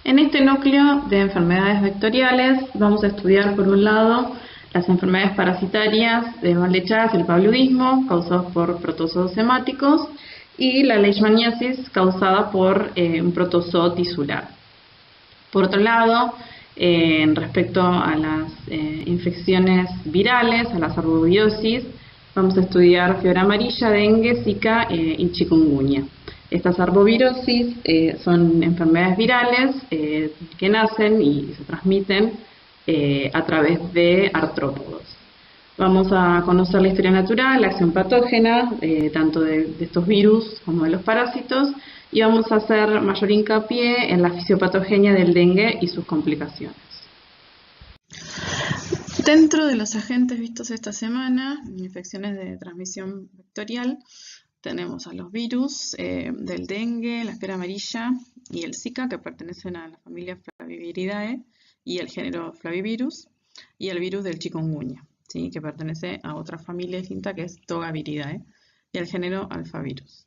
En este núcleo de enfermedades vectoriales vamos a estudiar por un lado las enfermedades parasitarias de mal de Chagas y el paludismo causados por protozoos hemáticos y la leishmaniasis causada por un protozoo tisular. Por otro lado, respecto a las infecciones virales, a las arbovirosis, vamos a estudiar fiebre amarilla, dengue, zika y chikungunya. Estas arbovirosis son enfermedades virales que nacen y se transmiten a través de artrópodos. Vamos a conocer la historia natural, la acción patógena, tanto de estos virus como de los parásitos, y vamos a hacer mayor hincapié en la fisiopatogenia del dengue y sus complicaciones. Dentro de los agentes vistos esta semana, infecciones de transmisión vectorial, tenemos a los virus del dengue, la fiebre amarilla y el Zika, que pertenecen a la familia Flaviviridae y el género Flavivirus, y el virus del chikungunya, ¿sí?, que pertenece a otra familia distinta que es Togaviridae, y el género Alphavirus.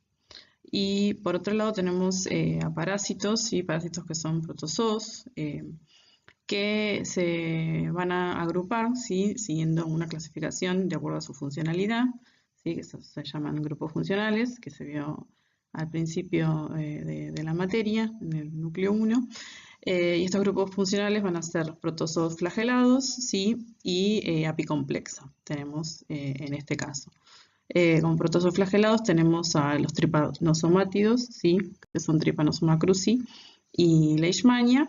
Y por otro lado tenemos a parásitos, ¿sí?, parásitos que son protozoos, que se van a agrupar, ¿sí?, siguiendo una clasificación de acuerdo a su funcionalidad, ¿sí?, que se llaman grupos funcionales, que se vio al principio de la materia, en el núcleo 1. Y estos grupos funcionales van a ser protozoos flagelados, ¿sí?, y apicomplexa, tenemos en este caso. Como protozoos flagelados tenemos a los tripanosomátidos, ¿sí?, que son Trypanosoma cruzi y Leishmania.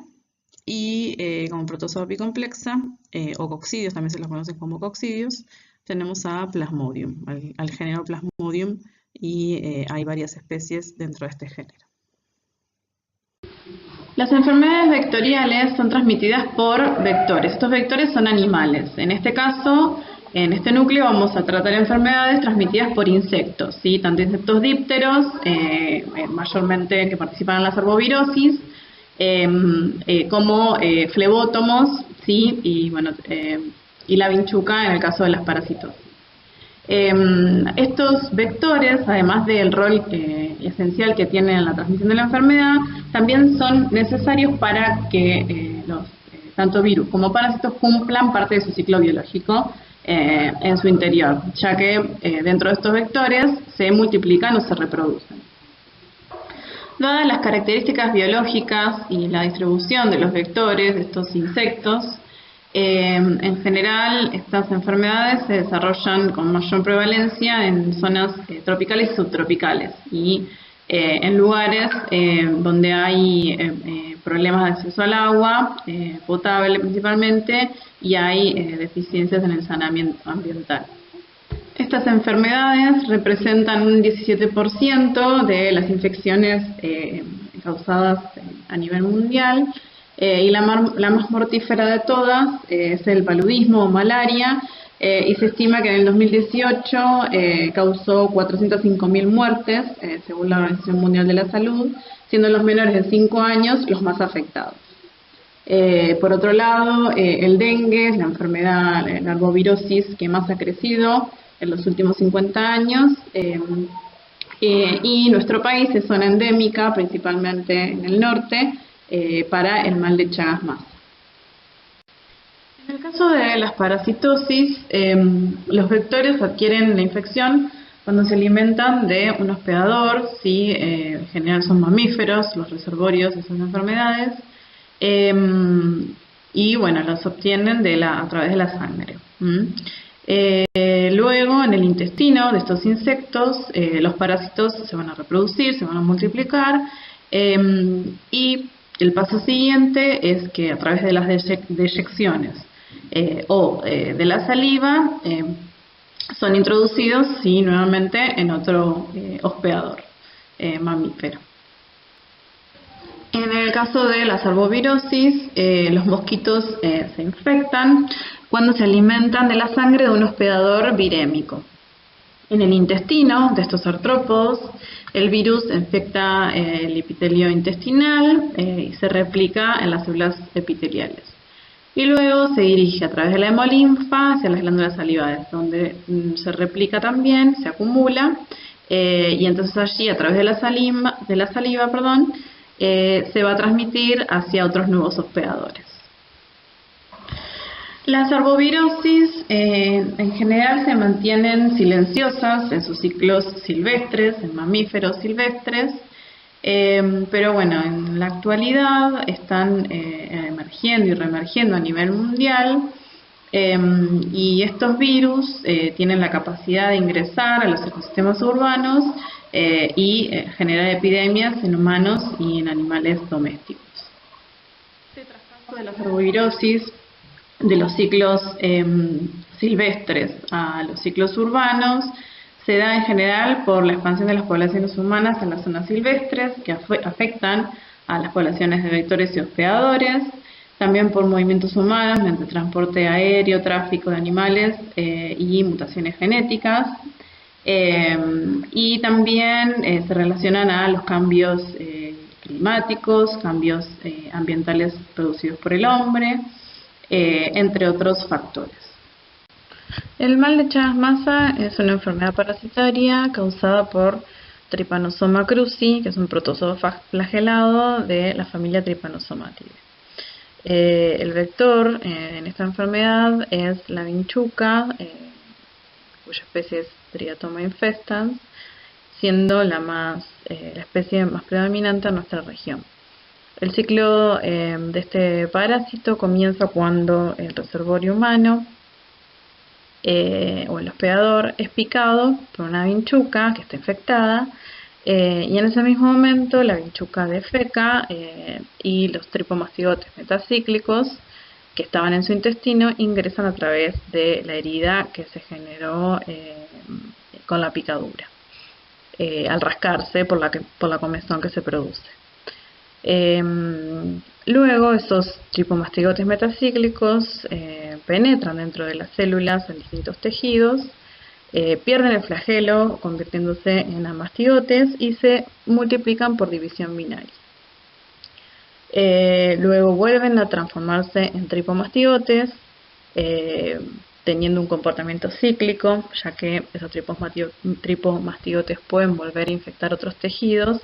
Y como protozoo apicomplexa, o coccidios, también se los conocen como coccidios, tenemos a Plasmodium, al género Plasmodium, y hay varias especies dentro de este género. Las enfermedades vectoriales son transmitidas por vectores. Estos vectores son animales. En este caso, en este núcleo vamos a tratar enfermedades transmitidas por insectos, ¿sí?, tanto insectos dípteros, mayormente que participan en las arbovirosis, como flebótomos, ¿sí?, y la vinchuca en el caso de las parásitos. Estos vectores, además del rol esencial que tienen en la transmisión de la enfermedad, también son necesarios para que tanto virus como parásitos cumplan parte de su ciclo biológico en su interior, ya que dentro de estos vectores se multiplican o se reproducen. Dadas las características biológicas y la distribución de los vectores de estos insectos, en general estas enfermedades se desarrollan con mayor prevalencia en zonas tropicales y subtropicales y en lugares donde hay problemas de acceso al agua potable principalmente, y hay deficiencias en el saneamiento ambiental. Estas enfermedades representan un 17% de las infecciones causadas a nivel mundial, y la más mortífera de todas es el paludismo o malaria, y se estima que en el 2018 causó 405.000 muertes, según la Organización Mundial de la Salud, siendo los menores de 5 años los más afectados. Por otro lado, el dengue es la enfermedad, la arbovirosis que más ha crecido en los últimos 50 años, y nuestro país es zona endémica, principalmente en el norte, para el mal de Chagas más. En el caso de las parasitosis, los vectores adquieren la infección cuando se alimentan de un hospedador, ¿sí? En general son mamíferos los reservorios de esas enfermedades, y bueno, los obtienen a través de la sangre. Luego, en el intestino de estos insectos, los parásitos se van a reproducir, se van a multiplicar, y el paso siguiente es que a través de las deyecciones o de la saliva son introducidos, sí, nuevamente en otro hospedador mamífero. En el caso de las arbovirosis, los mosquitos se infectan cuando se alimentan de la sangre de un hospedador virémico. En el intestino de estos artrópodos, el virus infecta el epitelio intestinal y se replica en las células epiteliales. Y luego se dirige a través de la hemolinfa hacia las glándulas salivales, donde se replica también, se acumula, y entonces allí, a través de la saliva, se va a transmitir hacia otros nuevos hospedadores. Las arbovirosis en general se mantienen silenciosas en sus ciclos silvestres, en mamíferos silvestres, pero bueno, en la actualidad están emergiendo y reemergiendo a nivel mundial, y estos virus tienen la capacidad de ingresar a los ecosistemas urbanos y generar epidemias en humanos y en animales domésticos. Este traspaso de las arbovirosis de los ciclos silvestres a los ciclos urbanos se da en general por la expansión de las poblaciones humanas en las zonas silvestres, que afectan a las poblaciones de vectores y hospedadores, también por movimientos humanos mediante transporte aéreo, tráfico de animales y mutaciones genéticas, y también se relacionan a los cambios climáticos, cambios ambientales producidos por el hombre, entre otros factores. El mal de Chagas-Mazza es una enfermedad parasitaria causada por Trypanosoma cruzi, que es un protozoo flagelado de la familia Trypanosomatidae. El vector en esta enfermedad es la vinchuca, cuya especie es Triatoma infestans, siendo la especie más predominante en nuestra región. El ciclo de este parásito comienza cuando el reservorio humano o el hospedador es picado por una vinchuca que está infectada, y en ese mismo momento la vinchuca defeca y los tripomastigotes metacíclicos que estaban en su intestino ingresan a través de la herida que se generó con la picadura, al rascarse por la comezón que se produce. Luego esos tripomastigotes metacíclicos penetran dentro de las células en distintos tejidos, pierden el flagelo convirtiéndose en amastigotes y se multiplican por división binaria. Luego vuelven a transformarse en tripomastigotes, teniendo un comportamiento cíclico, ya que esos tripomastigotes pueden volver a infectar otros tejidos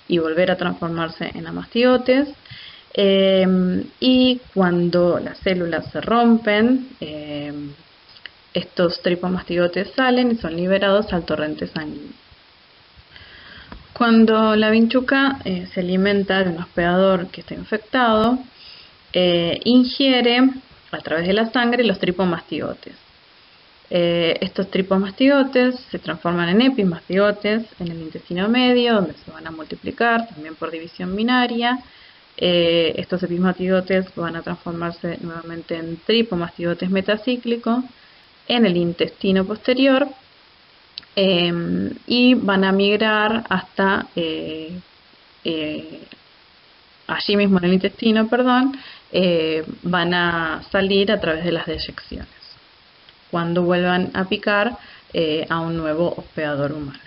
y volver a transformarse en amastigotes, y cuando las células se rompen, estos tripomastigotes salen y son liberados al torrente sanguíneo. Cuando la vinchuca se alimenta de un hospedador que está infectado, ingiere a través de la sangre los tripomastigotes. Estos tripomastigotes se transforman en epimastigotes en el intestino medio, donde se van a multiplicar también por división binaria. Estos epimastigotes van a transformarse nuevamente en tripomastigotes metacíclicos en el intestino posterior, y van a migrar hasta allí mismo en el intestino, van a salir a través de las deyecciones cuando vuelvan a picar a un nuevo hospedador humano.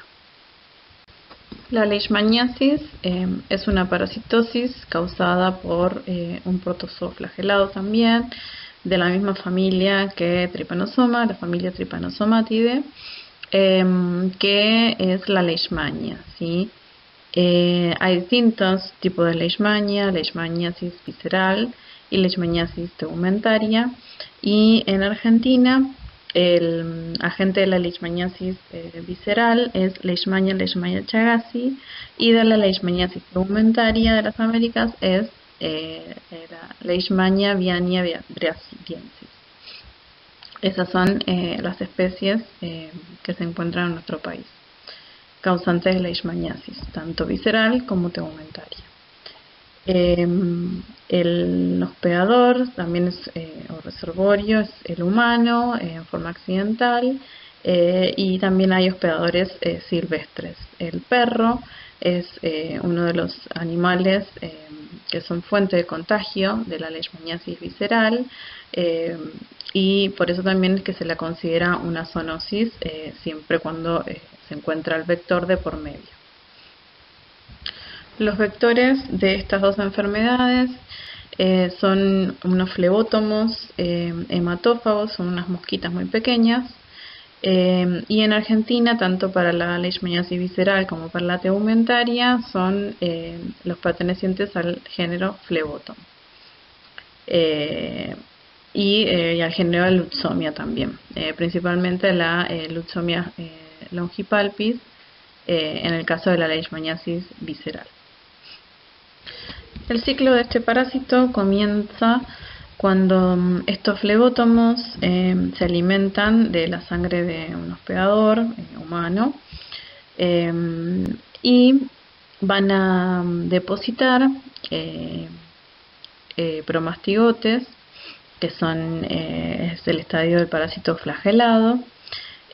La leishmaniasis es una parasitosis causada por un protozoo flagelado también, de la misma familia que Trypanosoma, la familia Trypanosomatidae, que es la leishmania, ¿sí? Hay distintos tipos de leishmania, leishmaniasis visceral y leishmaniasis tegumentaria, y en Argentina el agente de la leishmaniasis visceral es Leishmania chagasi, y de la leishmaniasis tegumentaria de las Américas es la Leishmania viania brasiliensis. Esas son las especies que se encuentran en nuestro país, causantes de leishmaniasis, tanto visceral como tegumentaria. El hospedador también es, o reservorio, es el humano en forma accidental, y también hay hospedadores silvestres. El perro es uno de los animales que son fuente de contagio de la leishmaniasis visceral, y por eso también es que se la considera una zoonosis siempre cuando se encuentra el vector de por medio. Los vectores de estas dos enfermedades son unos flebótomos hematófagos, son unas mosquitas muy pequeñas, Y en Argentina, tanto para la leishmaniasis visceral como para la tegumentaria, son los pertenecientes al género Phlebotom. Y al género Lutzomia también, principalmente la Lutzomia longipalpis, en el caso de la leishmaniasis visceral. El ciclo de este parásito comienza cuando estos flebótomos se alimentan de la sangre de un hospedador humano y van a depositar promastigotes, que es el estadio del parásito flagelado.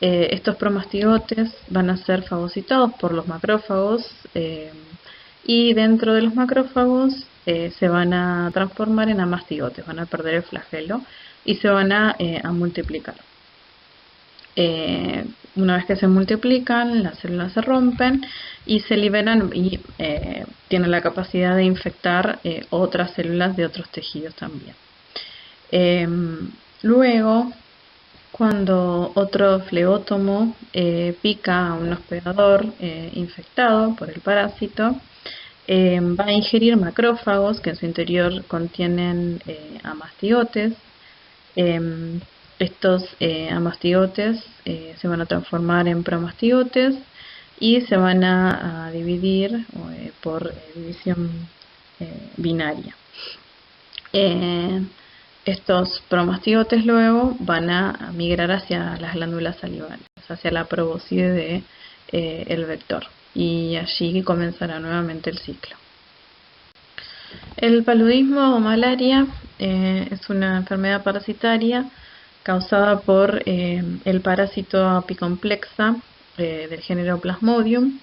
Estos promastigotes van a ser fagocitados por los macrófagos y dentro de los macrófagos se van a transformar en amastigotes, van a perder el flagelo y se van a multiplicar. Una vez que se multiplican, las células se rompen y se liberan y tienen la capacidad de infectar otras células de otros tejidos también. Luego, cuando otro flebótomo pica a un hospedador infectado por el parásito, va a ingerir macrófagos que en su interior contienen amastigotes. Estos amastigotes se van a transformar en promastigotes y se van a dividir por división binaria. Estos promastigotes luego van a migrar hacia las glándulas salivales, hacia la probóscide del vector, y allí comenzará nuevamente el ciclo. El paludismo o malaria es una enfermedad parasitaria causada por el parásito apicomplexa del género Plasmodium.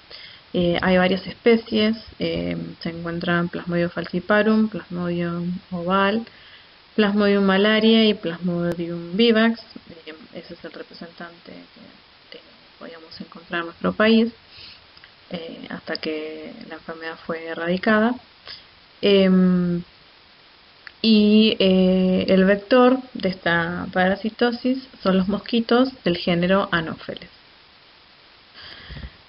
Hay varias especies, se encuentran Plasmodium falciparum, Plasmodium oval, Plasmodium malaria y Plasmodium vivax. Ese es el representante que podíamos encontrar en nuestro país hasta que la enfermedad fue erradicada. El vector de esta parasitosis son los mosquitos del género Anopheles.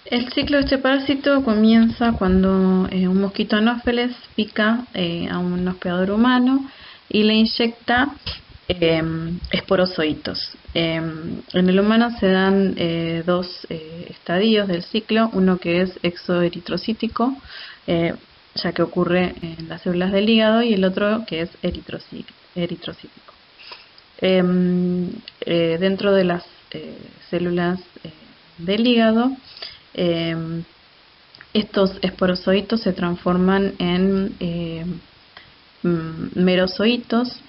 El ciclo de este parásito comienza cuando un mosquito Anopheles pica a un hospedador humano y le inyecta esporozoitos. En el humano se dan dos estadios del ciclo, uno que es exoeritrocítico, ya que ocurre en las células del hígado, y el otro que es eritrocítico. Dentro de las células del hígado, estos esporozoitos se transforman en merozoitos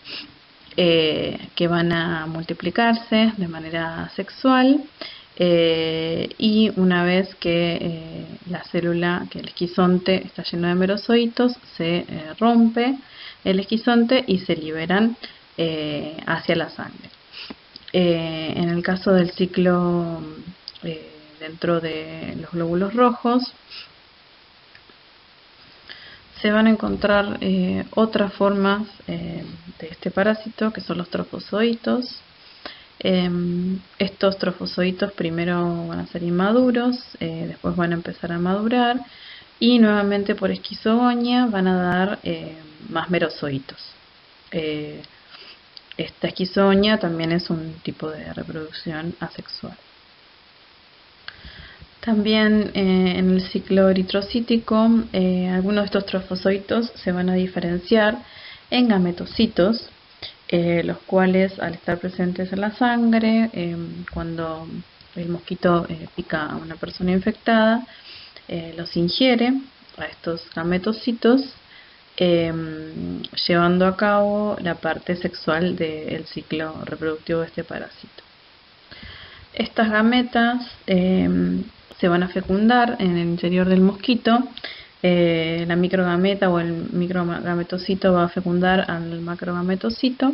que van a multiplicarse de manera sexual, y una vez que la célula, que el esquizonte está lleno de merozoitos, se rompe el esquizonte y se liberan hacia la sangre. En el caso del ciclo dentro de los glóbulos rojos, se van a encontrar otras formas de este parásito, que son los trofozoitos. Estos trofozoitos primero van a ser inmaduros, después van a empezar a madurar y nuevamente por esquizogonia van a dar más merozoitos. Esta esquizogonia también es un tipo de reproducción asexual. También en el ciclo eritrocítico, algunos de estos trofozoitos se van a diferenciar en gametocitos, los cuales, al estar presentes en la sangre, cuando el mosquito pica a una persona infectada, los ingiere a estos gametocitos, llevando a cabo la parte sexual del ciclo reproductivo de este parásito. Estas gametas se van a fecundar en el interior del mosquito. La microgameta o el microgametocito va a fecundar al macrogametocito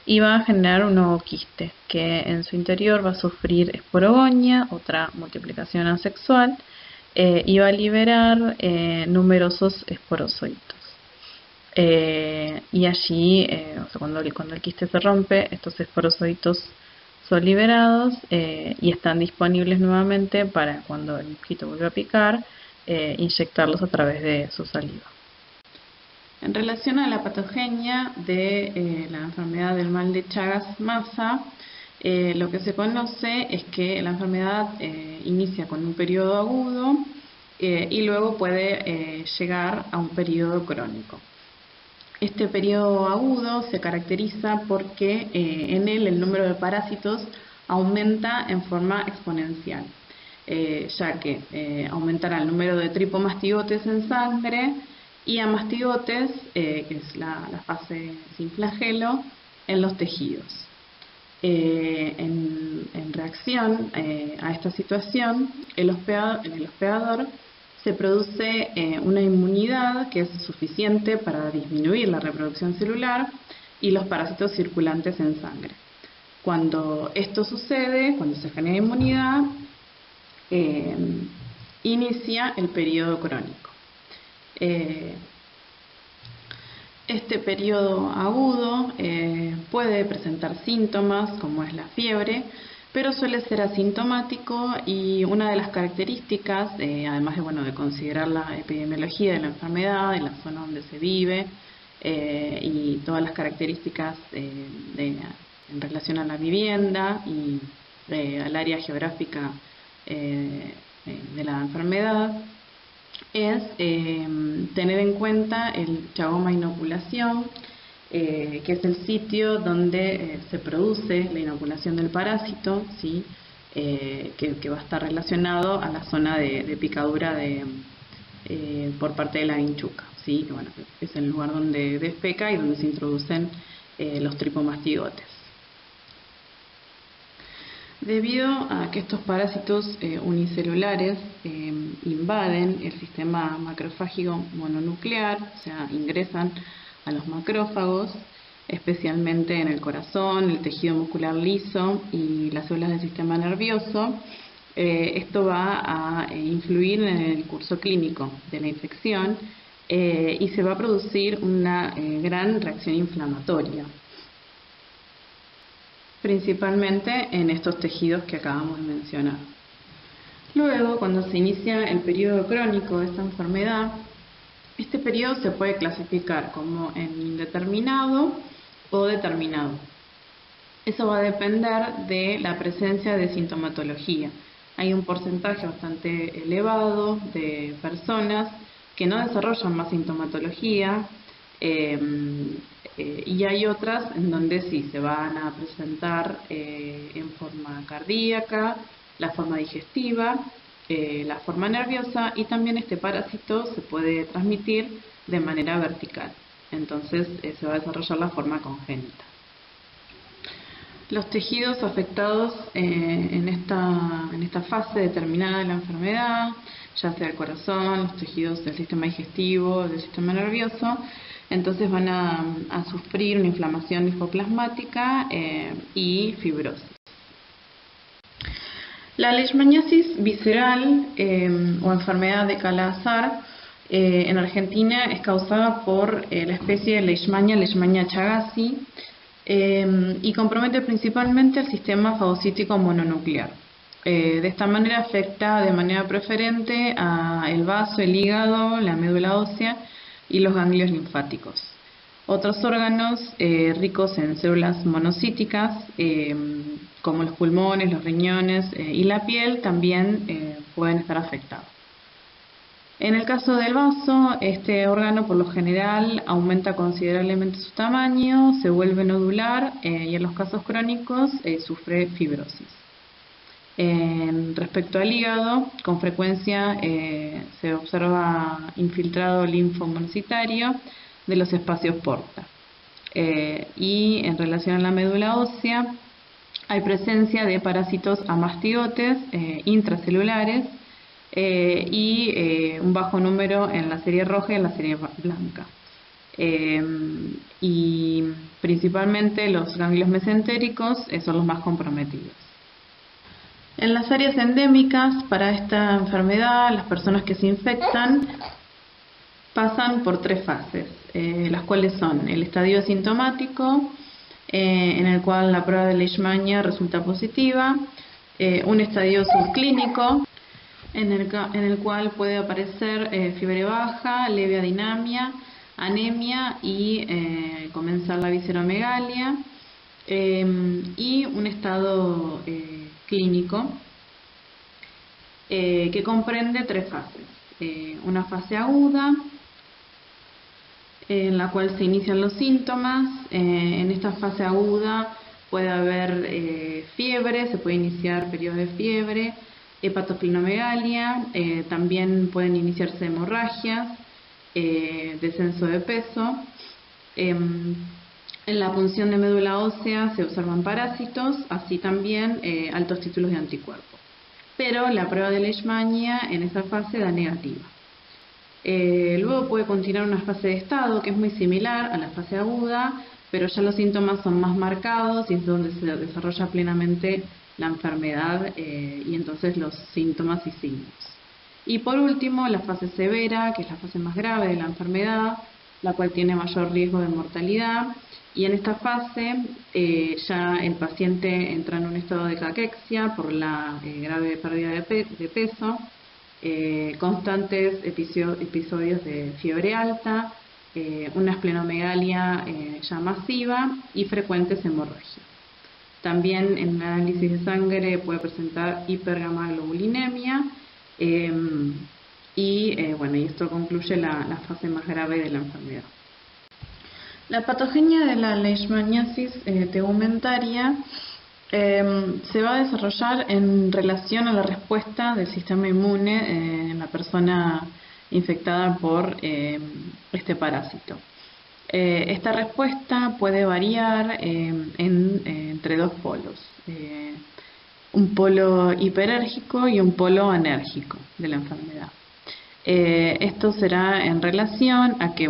y va a generar un nuevo quiste que en su interior va a sufrir esporogonia, otra multiplicación asexual, y va a liberar numerosos esporozoitos. Y allí, cuando el quiste se rompe, estos esporozoitos son liberados y están disponibles nuevamente para cuando el mosquito vuelva a picar, inyectarlos a través de su saliva. En relación a la patogenia de la enfermedad del mal de Chagas-Massa, lo que se conoce es que la enfermedad inicia con un periodo agudo y luego puede llegar a un periodo crónico. Este periodo agudo se caracteriza porque en él el número de parásitos aumenta en forma exponencial, ya que aumentará el número de tripomastigotes en sangre y a mastigotes, que es la fase sin flagelo, en los tejidos. En reacción a esta situación, en el hospedador se produce una inmunidad que es suficiente para disminuir la reproducción celular y los parásitos circulantes en sangre. Cuando esto sucede, cuando se genera inmunidad, inicia el periodo crónico. Este periodo agudo puede presentar síntomas como es la fiebre, pero suele ser asintomático y una de las características, además de considerar la epidemiología de la enfermedad, de la zona donde se vive y todas las características en relación a la vivienda y al área geográfica de la enfermedad, es tener en cuenta el chagoma inoculación, que es el sitio donde se produce la inoculación del parásito, ¿sí? Que va a estar relacionado a la zona de picadura por parte de la vinchuca, ¿sí? Que es el lugar donde defeca y donde se introducen los tripomastigotes. Debido a que estos parásitos unicelulares invaden el sistema macrofágico mononuclear, o sea, ingresan a los macrófagos, especialmente en el corazón, el tejido muscular liso y las células del sistema nervioso, esto va a influir en el curso clínico de la infección y se va a producir una gran reacción inflamatoria, principalmente en estos tejidos que acabamos de mencionar. Luego, cuando se inicia el periodo crónico de esta enfermedad, este periodo se puede clasificar como en indeterminado o determinado. Eso va a depender de la presencia de sintomatología. Hay un porcentaje bastante elevado de personas que no desarrollan más sintomatología y hay otras en donde sí se van a presentar en forma cardíaca, la forma digestiva, la forma nerviosa, y también este parásito se puede transmitir de manera vertical. Entonces se va a desarrollar la forma congénita. Los tejidos afectados en esta fase determinada de la enfermedad, ya sea el corazón, los tejidos del sistema digestivo, del sistema nervioso, entonces van a sufrir una inflamación linfoplasmática y fibrosis. La leishmaniasis visceral o enfermedad de Kala-Azar en Argentina es causada por la especie de Leishmania chagasi y compromete principalmente el sistema fagocítico mononuclear. De esta manera afecta de manera preferente al vaso, el hígado, la médula ósea y los ganglios linfáticos. Otros órganos ricos en células monocíticas, como los pulmones, los riñones y la piel, también pueden estar afectados. En el caso del vaso, este órgano por lo general aumenta considerablemente su tamaño, se vuelve nodular y en los casos crónicos sufre fibrosis. Respecto al hígado, con frecuencia se observa infiltrado linfomonocitario de los espacios porta. Y en relación a la médula ósea, hay presencia de parásitos amastigotes intracelulares y un bajo número en la serie roja y en la serie blanca. Y principalmente los ganglios mesentéricos son los más comprometidos. En las áreas endémicas para esta enfermedad, las personas que se infectan pasan por 3 fases, las cuales son el estadio asintomático, en el cual la prueba de Leishmania resulta positiva, un estadio subclínico, en el cual puede aparecer fiebre baja, leve adinamia, anemia y comenzar la visceromegalia, y un estado clínico que comprende 3 fases. Una fase aguda, en la cual se inician los síntomas. En esta fase aguda puede haber fiebre, se puede iniciar periodo de fiebre, hepatosplenomegalia, también pueden iniciarse hemorragias, descenso de peso. En la punción de médula ósea se observan parásitos, así también altos títulos de anticuerpos. Pero la prueba de Leishmania en esa fase da negativa. Luego puede continuar una fase de estado que es muy similar a la fase aguda, pero ya los síntomas son más marcados y es donde se desarrolla plenamente la enfermedad y entonces los síntomas y signos. Y por último, la fase severa, que es la fase más grave de la enfermedad, la cual tiene mayor riesgo de mortalidad. Y en esta fase ya el paciente entra en un estado de caquexia por la grave pérdida de peso, constantes episodios de fiebre alta, una esplenomegalia ya masiva y frecuentes hemorragias. También en un análisis de sangre puede presentar hipergamaglobulinemia y esto concluye la fase más grave de la enfermedad. La patogenia de la leishmaniasis tegumentaria se va a desarrollar en relación a la respuesta del sistema inmune en la persona infectada por este parásito. Esta respuesta puede variar entre 2 polos, un polo hiperérgico y un polo anérgico de la enfermedad. Esto será en relación a que,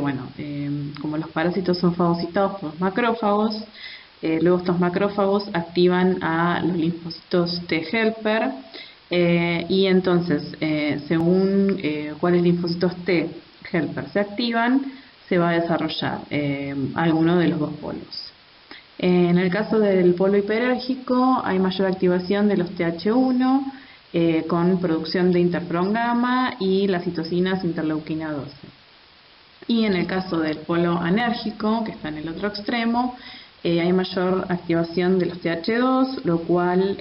como los parásitos son fagocitados por los macrófagos, luego estos macrófagos activan a los linfocitos T helper y entonces, según cuáles linfocitos T helper se activan, se va a desarrollar alguno de los 2 polos. En el caso del polo hiperérgico hay mayor activación de los TH1 con producción de interferón gamma y las citocinas interleuquina 12. Y en el caso del polo anérgico, que está en el otro extremo, hay mayor activación de los TH2, lo cual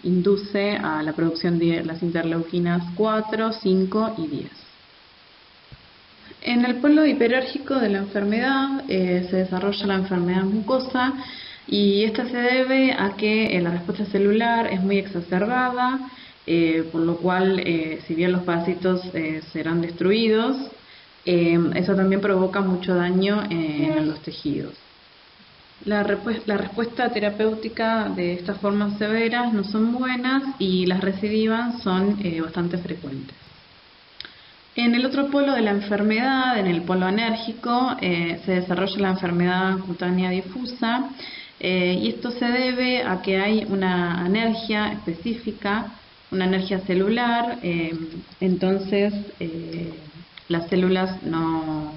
induce a la producción de las interleuquinas 4, 5 y 10. En el polo hiperérgico de la enfermedad se desarrolla la enfermedad mucosa y esta se debe a que la respuesta celular es muy exacerbada, por lo cual si bien los parásitos serán destruidos, eso también provoca mucho daño en los tejidos. La respuesta terapéutica de estas formas severas no son buenas y las recidivas son bastante frecuentes. En el otro polo de la enfermedad, en el polo anérgico, se desarrolla la enfermedad cutánea difusa y esto se debe a que hay una alergia específica, una alergia celular, entonces las células no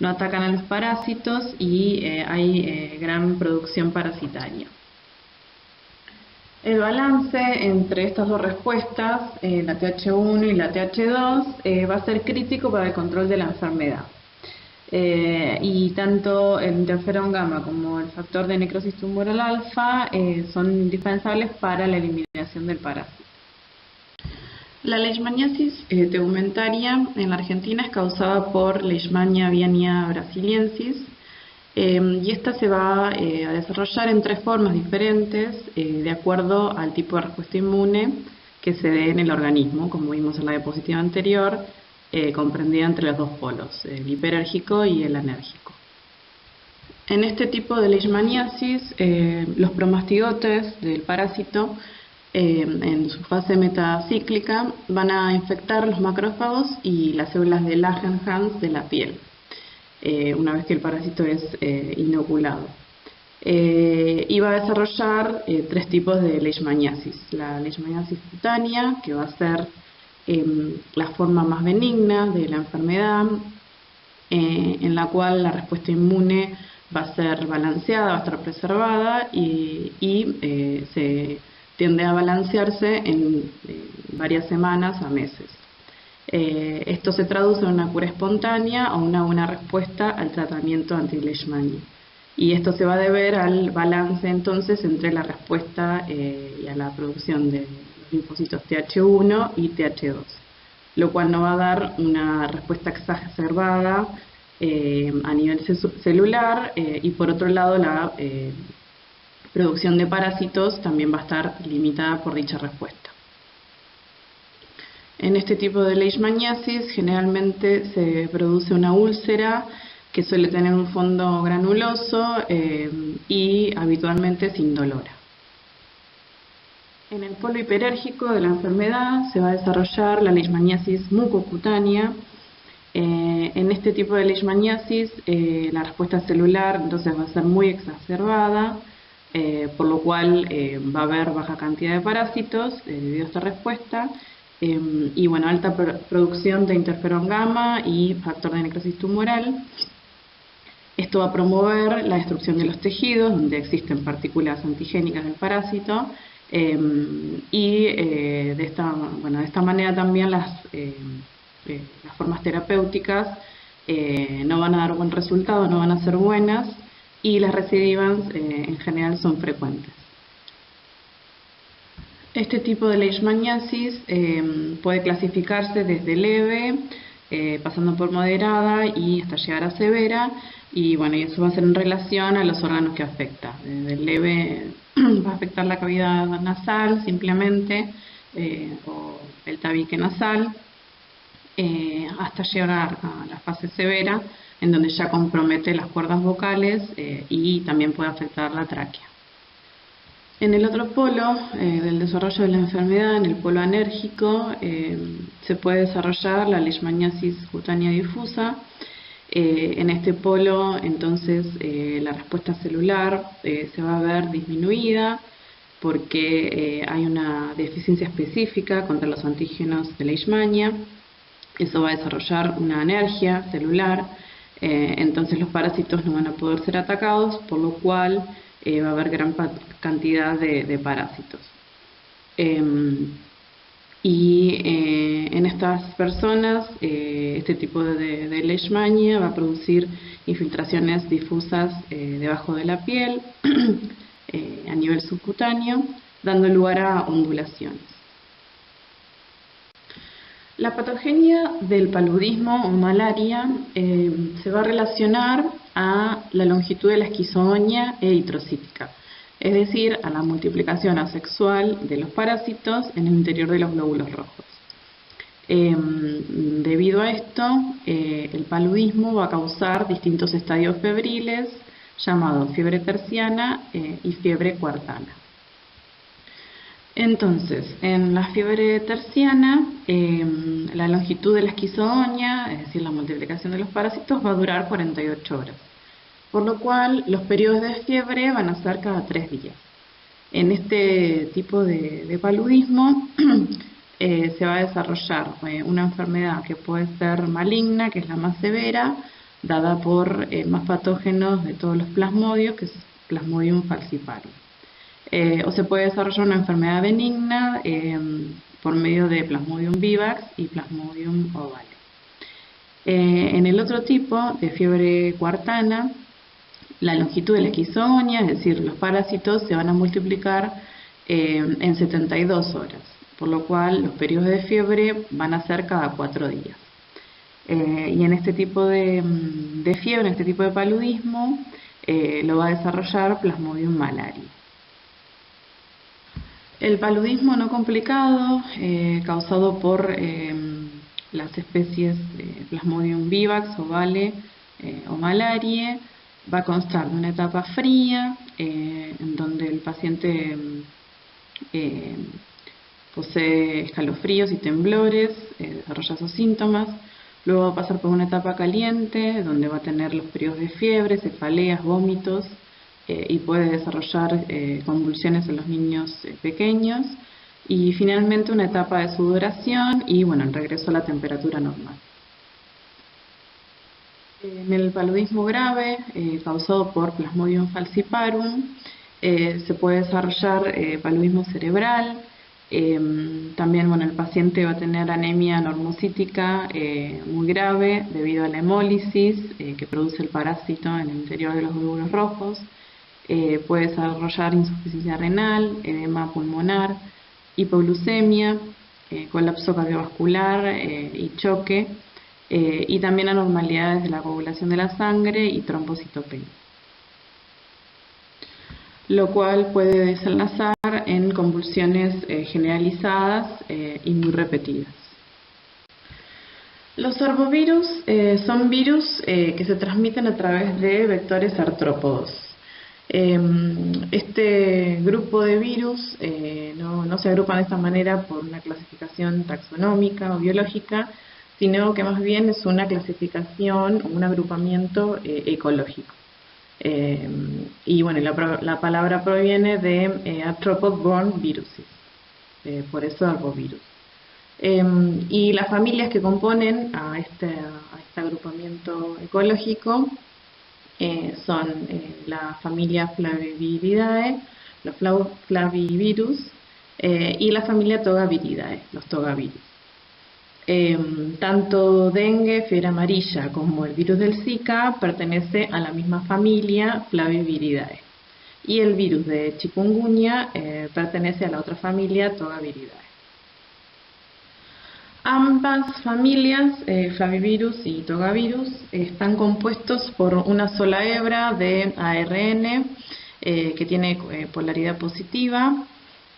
atacan a los parásitos y hay gran producción parasitaria. El balance entre estas 2 respuestas, la TH1 y la TH2, va a ser crítico para el control de la enfermedad. Y tanto el interferón gamma como el factor de necrosis tumoral alfa son indispensables para la eliminación del parásito. La leishmaniasis tegumentaria en la Argentina es causada por Leishmania aviania brasiliensis y esta se va a desarrollar en 3 formas diferentes de acuerdo al tipo de respuesta inmune que se dé en el organismo, como vimos en la diapositiva anterior, comprendida entre los 2 polos, el hiperérgico y el anérgico. En este tipo de leishmaniasis, los promastigotes del parásito en su fase metacíclica van a infectar los macrófagos y las células de Langerhans de la piel, una vez que el parásito es inoculado. Y va a desarrollar 3 tipos de leishmaniasis. La leishmaniasis cutánea, que va a ser la forma más benigna de la enfermedad, en la cual la respuesta inmune va a ser balanceada, va a estar preservada y se tiende a balancearse en varias semanas a meses. Esto se traduce en una cura espontánea o una buena respuesta al tratamiento anti-Leishmania. Y esto se va a deber al balance entonces entre la respuesta y a la producción de los linfocitos Th1 y Th2, lo cual no va a dar una respuesta exacerbada a nivel celular y por otro lado la producción de parásitos también va a estar limitada por dicha respuesta. En este tipo de leishmaniasis generalmente se produce una úlcera que suele tener un fondo granuloso y habitualmente sin dolor. En el polo hiperérgico de la enfermedad se va a desarrollar la leishmaniasis mucocutánea. En este tipo de leishmaniasis la respuesta celular entonces va a ser muy exacerbada, por lo cual va a haber baja cantidad de parásitos debido a esta respuesta y bueno, alta producción de interferón gamma y factor de necrosis tumoral. Esto va a promover la destrucción de los tejidos donde existen partículas antigénicas del parásito de esta manera también las formas terapéuticas no van a dar buen resultado, no van a ser buenas y las recidivas en general son frecuentes. Este tipo de leishmaniasis puede clasificarse desde leve, pasando por moderada y hasta llegar a severa, y bueno, y eso va a ser en relación a los órganos que afecta. Desde leve va a afectar la cavidad nasal simplemente, o el tabique nasal, hasta llegar a la fase severa, en donde ya compromete las cuerdas vocales y también puede afectar la tráquea. En el otro polo del desarrollo de la enfermedad, en el polo anérgico, se puede desarrollar la leishmaniasis cutánea difusa. En este polo, entonces, la respuesta celular se va a ver disminuida porque hay una deficiencia específica contra los antígenos de Leishmania. Eso va a desarrollar una anergia celular, entonces los parásitos no van a poder ser atacados, por lo cual va a haber gran cantidad de parásitos. En estas personas, este tipo de Leishmania va a producir infiltraciones difusas debajo de la piel a nivel subcutáneo, dando lugar a ondulaciones. La patogenia del paludismo o malaria se va a relacionar a la longitud de la esquizoña eritrocítica, es decir, a la multiplicación asexual de los parásitos en el interior de los glóbulos rojos. Debido a esto, el paludismo va a causar distintos estadios febriles llamados fiebre terciana y fiebre cuartana. Entonces, en la fiebre terciana, la longitud de la esquizoña, es decir, la multiplicación de los parásitos, va a durar 48 horas, por lo cual los periodos de fiebre van a ser cada 3 días. En este tipo de paludismo se va a desarrollar una enfermedad que puede ser maligna, que es la más severa, dada por el más patógeno de todos los plasmodios, que es Plasmodium falciparum. O se puede desarrollar una enfermedad benigna por medio de Plasmodium vivax y Plasmodium ovale. En el otro tipo de fiebre cuartana, la longitud de la esquizoña, es decir, los parásitos se van a multiplicar en 72 horas, por lo cual los periodos de fiebre van a ser cada 4 días. Y en este tipo de fiebre, en este tipo de paludismo, lo va a desarrollar Plasmodium malaria. El paludismo no complicado, causado por las especies Plasmodium vivax, ovale o malaria, va a constar de una etapa fría, en donde el paciente posee escalofríos y temblores, desarrolla esos síntomas. Luego va a pasar por una etapa caliente, donde va a tener los periodos de fiebre, cefaleas, vómitos, y puede desarrollar convulsiones en los niños pequeños. Y finalmente una etapa de sudoración y bueno, el regreso a la temperatura normal. En el paludismo grave, causado por Plasmodium falciparum, se puede desarrollar paludismo cerebral. También, bueno, el paciente va a tener anemia normocítica muy grave debido a la hemólisis que produce el parásito en el interior de los glóbulos rojos. Puede desarrollar insuficiencia renal, edema pulmonar, hipoglucemia, colapso cardiovascular y choque, y también anormalidades de la coagulación de la sangre y trombocitopenia, lo cual puede desenlazar en convulsiones generalizadas y muy repetidas. Los arbovirus son virus que se transmiten a través de vectores artrópodos. Este grupo de virus no se agrupan de esta manera por una clasificación taxonómica o biológica, sino que más bien es una clasificación o un agrupamiento ecológico. Y bueno, la palabra proviene de arthropod-borne viruses, por eso arbovirus. Y las familias que componen a este agrupamiento ecológico son la familia Flaviviridae, los Flavivirus, y la familia Togaviridae, los Togavirus. Tanto dengue, fiebre amarilla, como el virus del Zika pertenece a la misma familia Flaviviridae. Y el virus de chikungunya pertenece a la otra familia Togaviridae. Ambas familias, Flavivirus y Togavirus, están compuestos por una sola hebra de ARN que tiene polaridad positiva.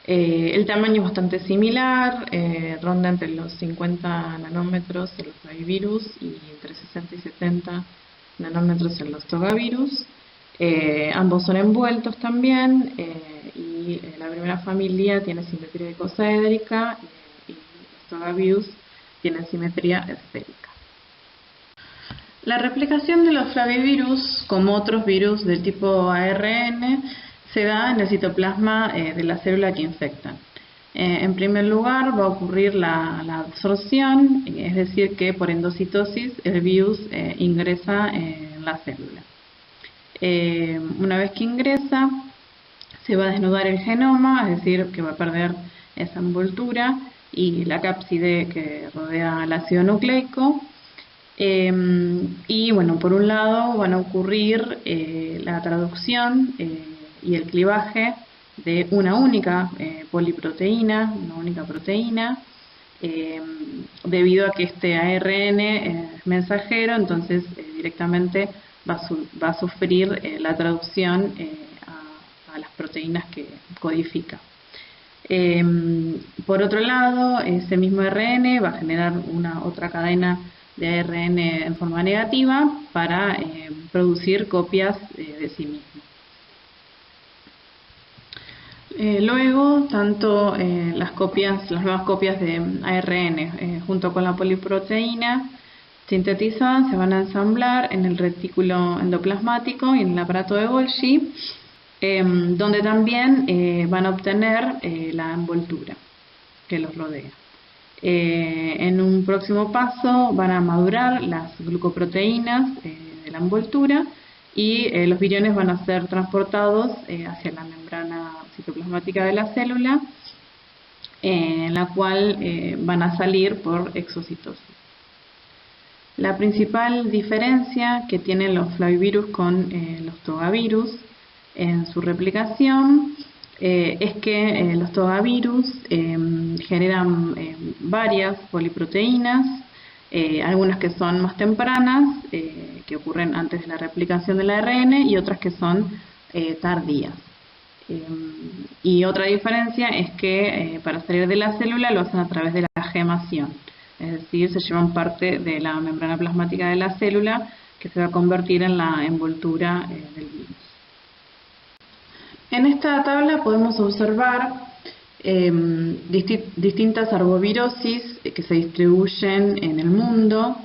El tamaño es bastante similar, ronda entre los 50 nanómetros en los Flavivirus y entre 60 y 70 nanómetros en los Togavirus. Ambos son envueltos también, y la primera familia tiene simetría icosaédrica y los Togavirus tienen simetría esférica. La replicación de los Flavivirus, como otros virus del tipo ARN, se da en el citoplasma de la célula que infectan. En primer lugar va a ocurrir la absorción, es decir que por endocitosis el virus ingresa en la célula. Una vez que ingresa, se va a desnudar el genoma, es decir que va a perder esa envoltura y la cápside que rodea al ácido nucleico. Y bueno, por un lado van a ocurrir la traducción y el clivaje de una única poliproteína, una única proteína, debido a que este ARN es mensajero, entonces directamente va a sufrir la traducción a las proteínas que codifica. Por otro lado, ese mismo ARN va a generar otra cadena de ARN en forma negativa para producir copias de sí mismo. Luego, tanto las nuevas copias de ARN junto con la poliproteína sintetizadas se van a ensamblar en el retículo endoplasmático y en el aparato de Golgi, donde también van a obtener la envoltura que los rodea. En un próximo paso van a madurar las glucoproteínas de la envoltura y los viriones van a ser transportados hacia la membrana citoplasmática de la célula, en la cual van a salir por exocitosis. La principal diferencia que tienen los flavivirus con los togavirus en su replicación es que los togavirus generan varias poliproteínas, algunas que son más tempranas, que ocurren antes de la replicación del ARN, y otras que son tardías. Y otra diferencia es que para salir de la célula lo hacen a través de la gemación, es decir, se llevan parte de la membrana plasmática de la célula que se va a convertir en la envoltura del virus. En esta tabla podemos observar distintas arbovirosis que se distribuyen en el mundo,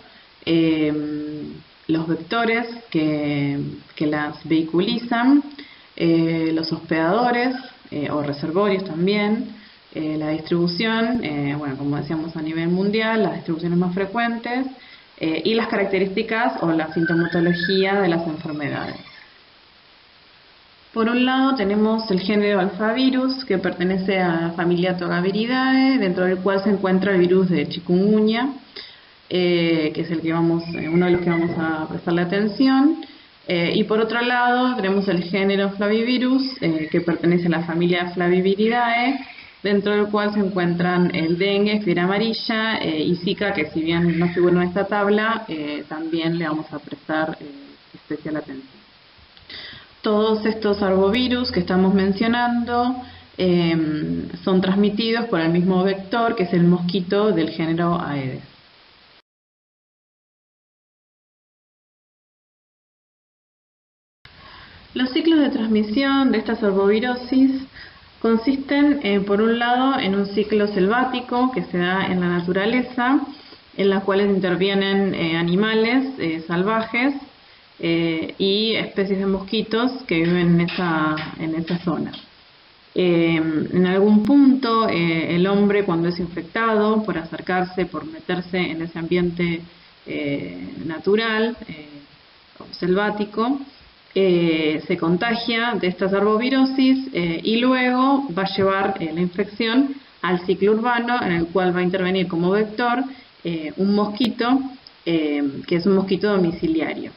los vectores que las vehiculizan, los hospedadores o reservorios también, la distribución, bueno, como decíamos a nivel mundial, las distribuciones más frecuentes, y las características o la sintomatología de las enfermedades. Por un lado tenemos el género alfavirus, que pertenece a la familia Togaviridae, dentro del cual se encuentra el virus de chikungunya, que es uno de los que vamos a prestarle atención. Y por otro lado tenemos el género Flavivirus, que pertenece a la familia Flaviviridae, dentro del cual se encuentran el dengue, fiebre amarilla y Zika, que si bien no figura en esta tabla, también le vamos a prestar especial atención. Todos estos arbovirus que estamos mencionando son transmitidos por el mismo vector, que es el mosquito del género Aedes. Los ciclos de transmisión de estas arbovirosis consisten, por un lado, en un ciclo selvático que se da en la naturaleza, en las cuales intervienen animales salvajes y especies de mosquitos que viven en esa zona. En algún punto, el hombre, cuando es infectado, por acercarse, por meterse en ese ambiente natural o selvático, se contagia de estas arbovirosis y luego va a llevar la infección al ciclo urbano, en el cual va a intervenir como vector un mosquito que es un mosquito domiciliario.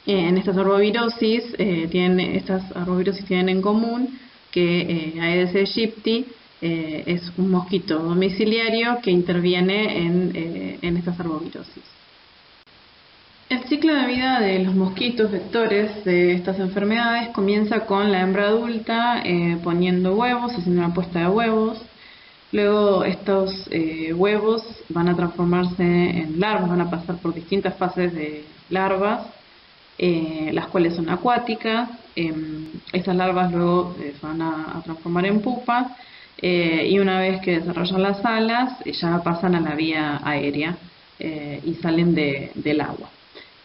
Estas arbovirosis tienen en común que Aedes aegypti es un mosquito domiciliario que interviene en estas arbovirosis. El ciclo de vida de los mosquitos vectores de estas enfermedades comienza con la hembra adulta poniendo huevos, haciendo una puesta de huevos. Luego estos huevos van a transformarse en larvas, van a pasar por distintas fases de larvas, las cuales son acuáticas. Estas larvas luego se van a transformar en pupas y una vez que desarrollan las alas ya pasan a la vía aérea y salen del agua.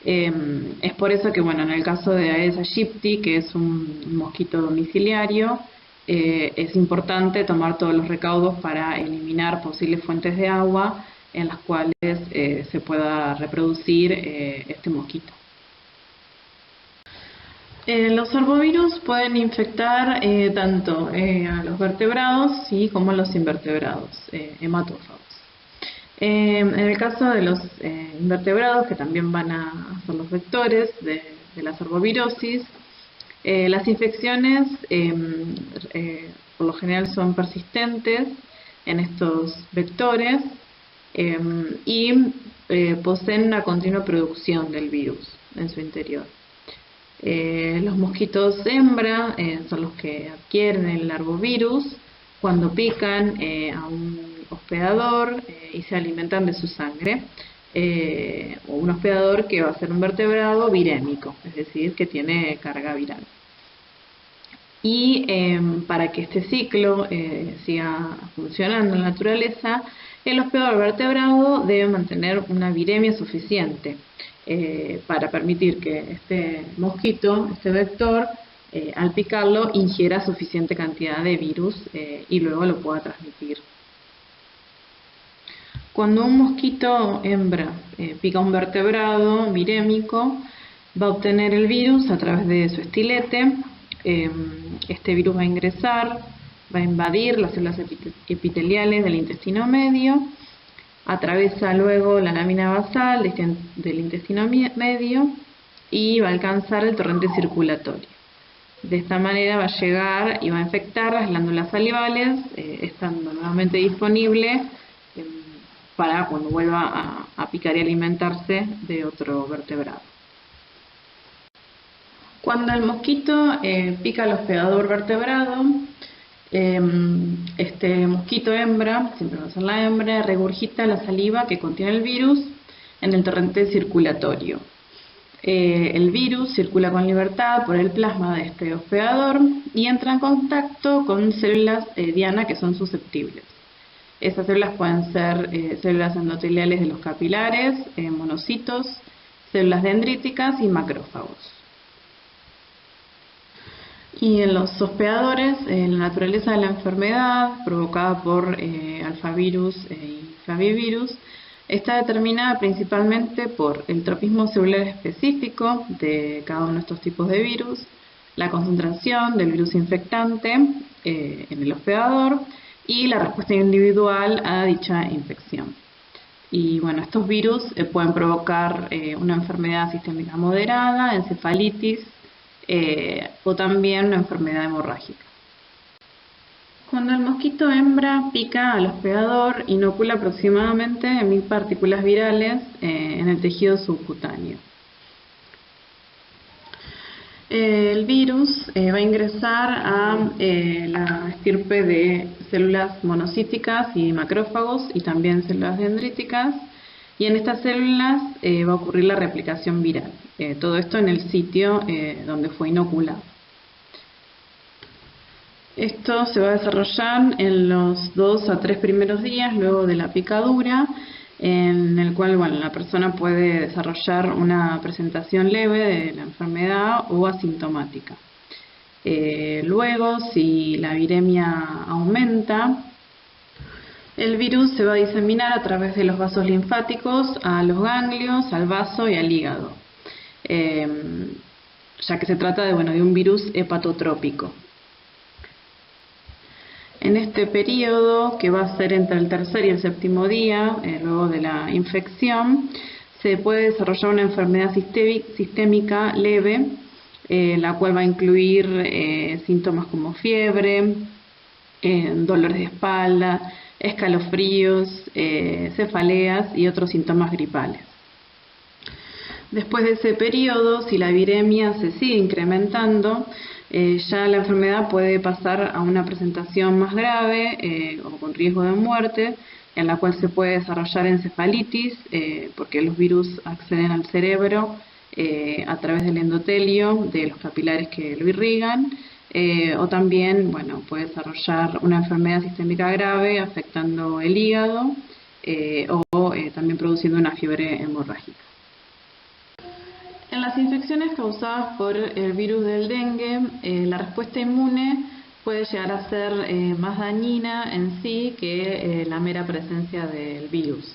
Es por eso que, en el caso de Aedes aegypti, que es un mosquito domiciliario, es importante tomar todos los recaudos para eliminar posibles fuentes de agua en las cuales se pueda reproducir este mosquito. Los arbovirus pueden infectar tanto a los vertebrados como a los invertebrados, hematófagos. En el caso de los invertebrados, que también van a ser los vectores de las arbovirosis, las infecciones por lo general son persistentes en estos vectores y poseen una continua producción del virus en su interior. Los mosquitos hembra son los que adquieren el arbovirus cuando pican a un hospedador y se alimentan de su sangre, o un hospedador que va a ser un vertebrado virémico, es decir, que tiene carga viral. Y para que este ciclo siga funcionando en la naturaleza, el hospedador vertebrado debe mantener una viremia suficiente para permitir que este mosquito, este vector, al picarlo ingiera suficiente cantidad de virus y luego lo pueda transmitir. Cuando un mosquito hembra pica a un vertebrado virémico, va a obtener el virus a través de su estilete. Este virus va a ingresar, va a invadir las células epiteliales del intestino medio, atraviesa luego la lámina basal del intestino medio y va a alcanzar el torrente circulatorio. De esta manera va a llegar y va a infectar las glándulas salivales, estando nuevamente disponible para cuando vuelva a picar y alimentarse de otro vertebrado. Cuando el mosquito pica al hospedador vertebrado, este mosquito hembra, siempre va a ser la hembra, regurgita la saliva que contiene el virus en el torrente circulatorio. El virus circula con libertad por el plasma de este hospedador y entra en contacto con células diana que son susceptibles. Estas células pueden ser células endoteliales de los capilares, monocitos, células dendríticas y macrófagos. Y en los hospedadores, en la naturaleza de la enfermedad provocada por alfavirus y flavivirus, Está determinada principalmente por el tropismo celular específico de cada uno de estos tipos de virus, la concentración del virus infectante en el hospedador y la respuesta individual a dicha infección. Y bueno, estos virus pueden provocar una enfermedad sistémica moderada, encefalitis o también una enfermedad hemorrágica. Cuando el mosquito hembra pica al hospedador, inocula aproximadamente 1000 partículas virales en el tejido subcutáneo. El virus va a ingresar a la estirpe de células monocíticas y macrófagos y también células dendríticas, y en estas células va a ocurrir la replicación viral. Todo esto en el sitio donde fue inoculado. Esto se va a desarrollar en los 2 a 3 primeros días luego de la picadura, en el cual la persona puede desarrollar una presentación leve de la enfermedad o asintomática. Luego, si la viremia aumenta, el virus se va a diseminar a través de los vasos linfáticos a los ganglios, al vaso y al hígado, ya que se trata de un virus hepatotrópico. En este periodo, que va a ser entre el tercer y el séptimo día, luego de la infección, se puede desarrollar una enfermedad sistémica leve, la cual va a incluir síntomas como fiebre, dolores de espalda, escalofríos, cefaleas y otros síntomas gripales. Después de ese periodo, si la viremia se sigue incrementando, ya la enfermedad puede pasar a una presentación más grave o con riesgo de muerte, en la cual se puede desarrollar encefalitis, porque los virus acceden al cerebro a través del endotelio de los capilares que lo irrigan, o también puede desarrollar una enfermedad sistémica grave afectando el hígado o también produciendo una fiebre hemorrágica. En las infecciones causadas por el virus del dengue, la respuesta inmune puede llegar a ser más dañina en sí que la mera presencia del virus.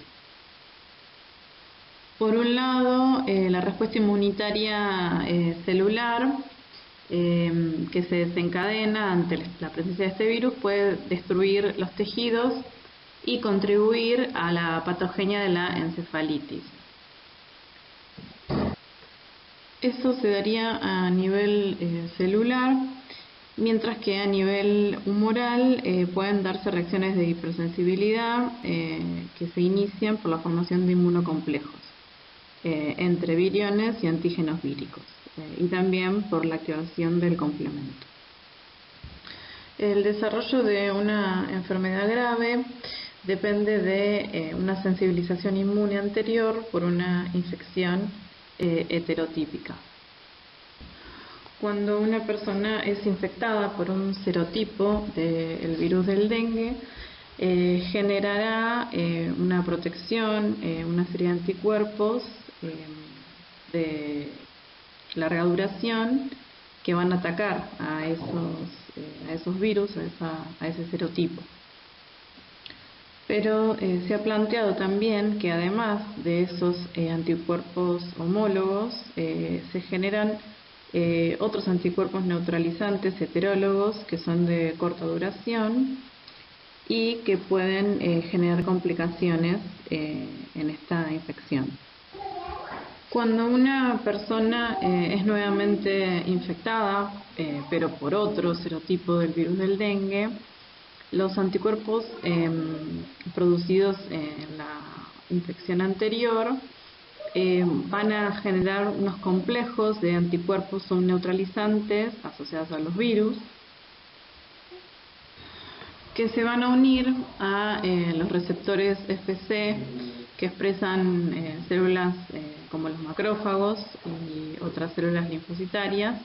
Por un lado, la respuesta inmunitaria celular que se desencadena ante la presencia de este virus puede destruir los tejidos y contribuir a la patogenia de la encefalitis. Eso se daría a nivel celular, mientras que a nivel humoral pueden darse reacciones de hipersensibilidad que se inician por la formación de inmunocomplejos entre viriones y antígenos víricos y también por la activación del complemento. El desarrollo de una enfermedad grave depende de una sensibilización inmune anterior por una infección heterotípica. Cuando una persona es infectada por un serotipo del virus del dengue, generará una protección, una serie de anticuerpos de larga duración que van a atacar a esos virus, a ese serotipo. Pero se ha planteado también que además de esos anticuerpos homólogos, se generan otros anticuerpos neutralizantes heterólogos que son de corta duración y que pueden generar complicaciones en esta infección. Cuando una persona es nuevamente infectada, pero por otro serotipo del virus del dengue, los anticuerpos producidos en la infección anterior van a generar unos complejos de anticuerpos subneutralizantes asociados a los virus que se van a unir a los receptores Fc que expresan células como los macrófagos y otras células linfocitarias,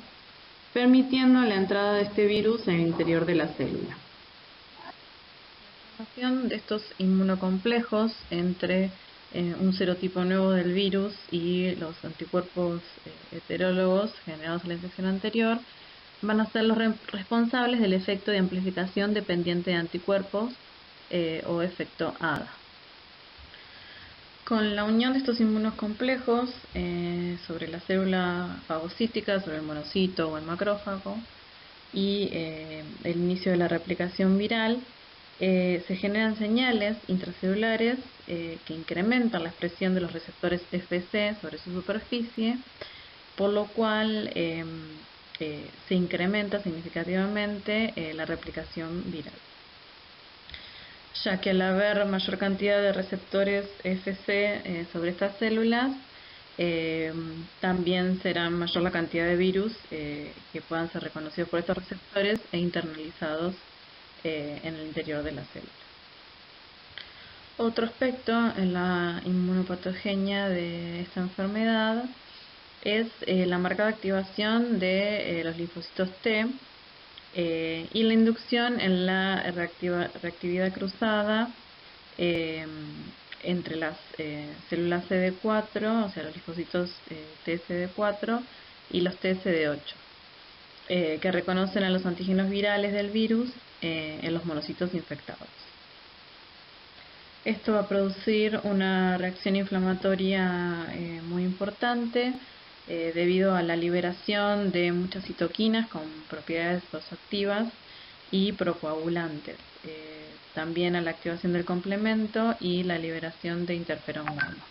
permitiendo la entrada de este virus en el interior de la célula. La formación de estos inmunocomplejos entre un serotipo nuevo del virus y los anticuerpos heterólogos generados en la infección anterior van a ser los responsables del efecto de amplificación dependiente de anticuerpos o efecto ADA. Con la unión de estos inmunocomplejos sobre la célula fagocítica, sobre el monocito o el macrófago, y el inicio de la replicación viral, se generan señales intracelulares que incrementan la expresión de los receptores Fc sobre su superficie, por lo cual se incrementa significativamente la replicación viral, ya que al haber mayor cantidad de receptores Fc sobre estas células, también será mayor la cantidad de virus que puedan ser reconocidos por estos receptores e internalizados en el interior de la célula. Otro aspecto en la inmunopatogenia de esta enfermedad es la marcada activación de los linfocitos T y la inducción en la reactividad cruzada entre las células CD4, o sea los linfocitos TCD4 y los TCD8, que reconocen a los antígenos virales del virus en los monocitos infectados. Esto va a producir una reacción inflamatoria muy importante debido a la liberación de muchas citoquinas con propiedades vasoactivas y procoagulantes, también a la activación del complemento y la liberación de interferón gamma.